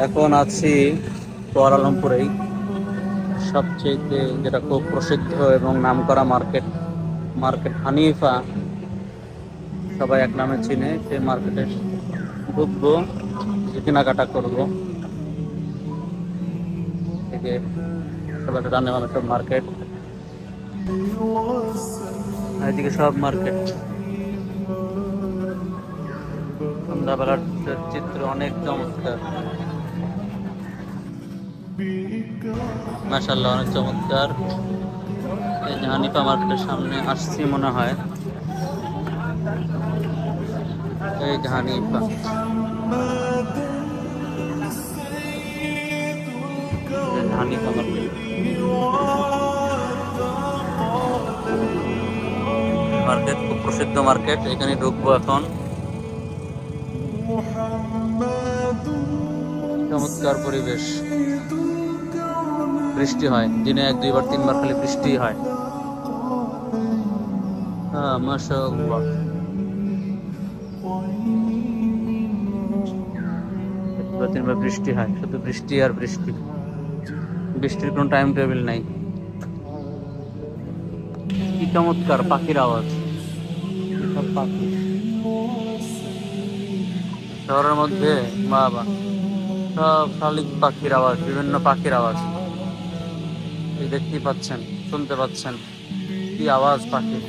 এখন আছি কুয়ালালামপুরেই, সবচেয়ে যেটা খুব প্রসিদ্ধ এবং নামকরা মার্কেট, মার্কেট হানিফা, সবাই এক নামে চিনে। সেই মার্কেটে ঢুকবো, কেনাকাটা করবো। থেকে সবাই রান্না বান্না সব মার্কেট, এদিকে সব মার্কেট। সন্ধ্যাবেলার চিত্র অনেক চমৎকার, মাশাআল্লাহ অনেক চমৎকার। এই যে হানিফা মার্কেটের সামনে আসছি মনে হয়, এই যে হানিফা। হানিফা মার্কেট, মার্কেট খুব প্রসিদ্ধ মার্কেট, এখানে ঢুকবো এখন। চমৎকার পরিবেশ, বৃষ্টি হয় দিনে 1-2 বার 3 বার, খালি বৃষ্টি হয়। হ্যাঁ মাশাআল্লাহ, 2-3 বার বৃষ্টি হয়, শুধু বৃষ্টি আর বৃষ্টি, বৃষ্টির কোনো টাইম টেবিল নাই। কি চমৎকার পাখির আওয়াজ, সব পাখি শহরের মধ্যে, বাবা সব শালিক পাখির আওয়াজ, বিভিন্ন পাখির আওয়াজ। এই দেখতেই পাচ্ছেন, শুনতে পাচ্ছেন কি আওয়াজ পাখির,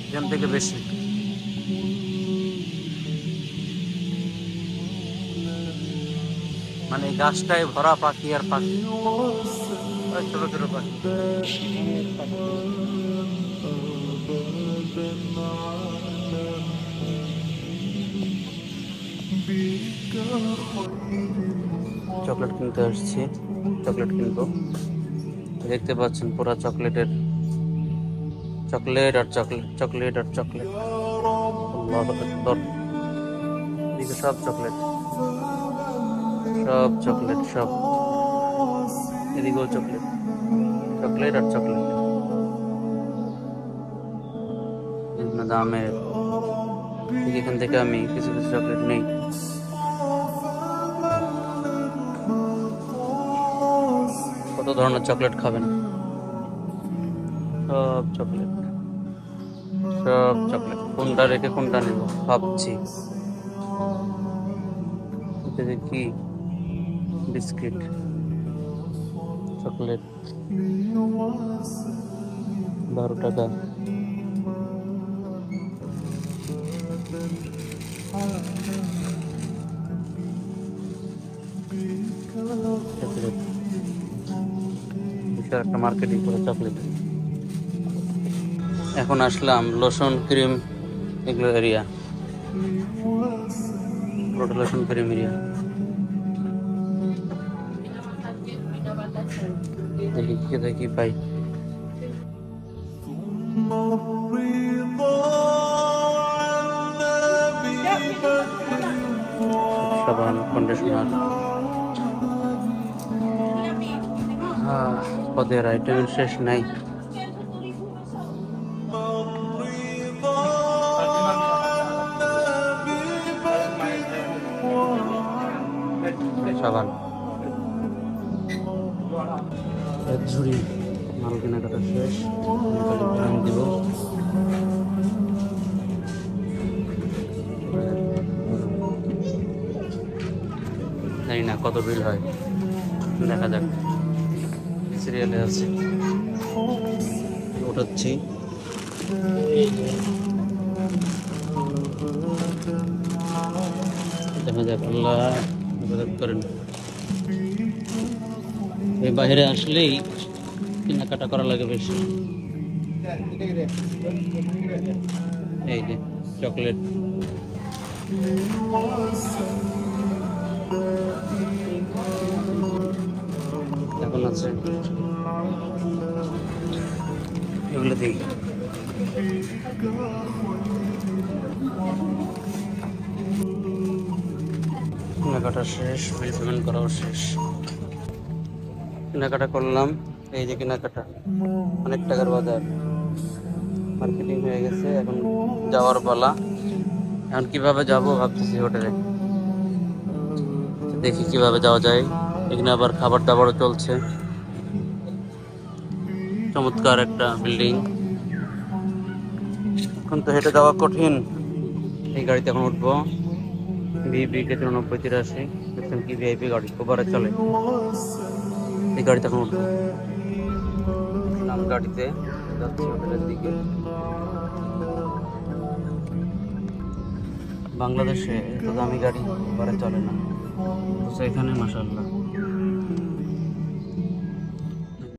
এখান থেকে বেশি। মানে এই গাছটায় ভরা পাখি আর পাখি, ছোট ছোট পাখি। চকলেট কিনতে আসছি, চকলেট কিনবো। দেখতে পাচ্ছেন পুরা চকলেটের, চকলেট আর চকলেট, চকলেট আর চকলেট। আল্লাহু আকবার, এদিকে সব চকলেট, সব চকলেট, সব এদিকেও চকলেট, চকলেট আর চকলেট, বিভিন্ন দামের। এখান থেকে আমি কিছু কিছু চকলেট নেই। কত ধরনের চকলেট খাবেন, সব চকলেট, সব চকলেট। কোনটা রেখে কোনটা নেব ভাবছি। কি বিস্কিট, চকলেট 12 টাকা। বিশাল একটা মার্কেটিং করে চকলেট। এখন আসলাম লোশন ক্রিম এগুলো এরিয়া, লোশন ক্রিম এরিয়া। দেখি দেখি পাই। সাবান, কন্ডিশনার, পদের আইটেম শেষ নাই। সাবান, এক ঝুড়ি মাল কেনাকাটা শেষ, দিব। জানি না কত বিল হয়, দেখা যাক। সিরিয়ালে আছে, ওঠাচ্ছি। দেখা যাক, আল্লাহ ইবাদত করেন। এই বাইরে আসলেই কেনাকাটা করা লাগে বেশি। এই যে চকলেট, এখন আছে এগুলো দিই। কেনাকাটা শেষ, বিল পেমেন্ট করাও শেষ। কেনাকাটা করলাম, এই যে কেনাকাটা, অনেক টাকার বাজার, মার্কেটিং হয়ে গেছে, এখন যাওয়ার পালা। এখন কিভাবে যাব ভাবতেছি হোটেলে, দেখি কিভাবে যাওয়া যায়। এখানে আবার খাবার দাবারও চলছে। চমৎকার একটা বিল্ডিং। এখন তো হেঁটে যাওয়া কঠিন। এই গাড়িতে এখন উঠবো, ভিভি কে 9383। দেখছেন কি ভিআইপি গাড়ি, ওভারে চলে। এই গাড়িতে এখন উঠবো, নাম গাড়িতে যাচ্ছি হোটেলের দিকে। বাংলাদেশে এত দামি গাড়ি ওভারে চলে না, তো এখানে মাশাআল্লাহ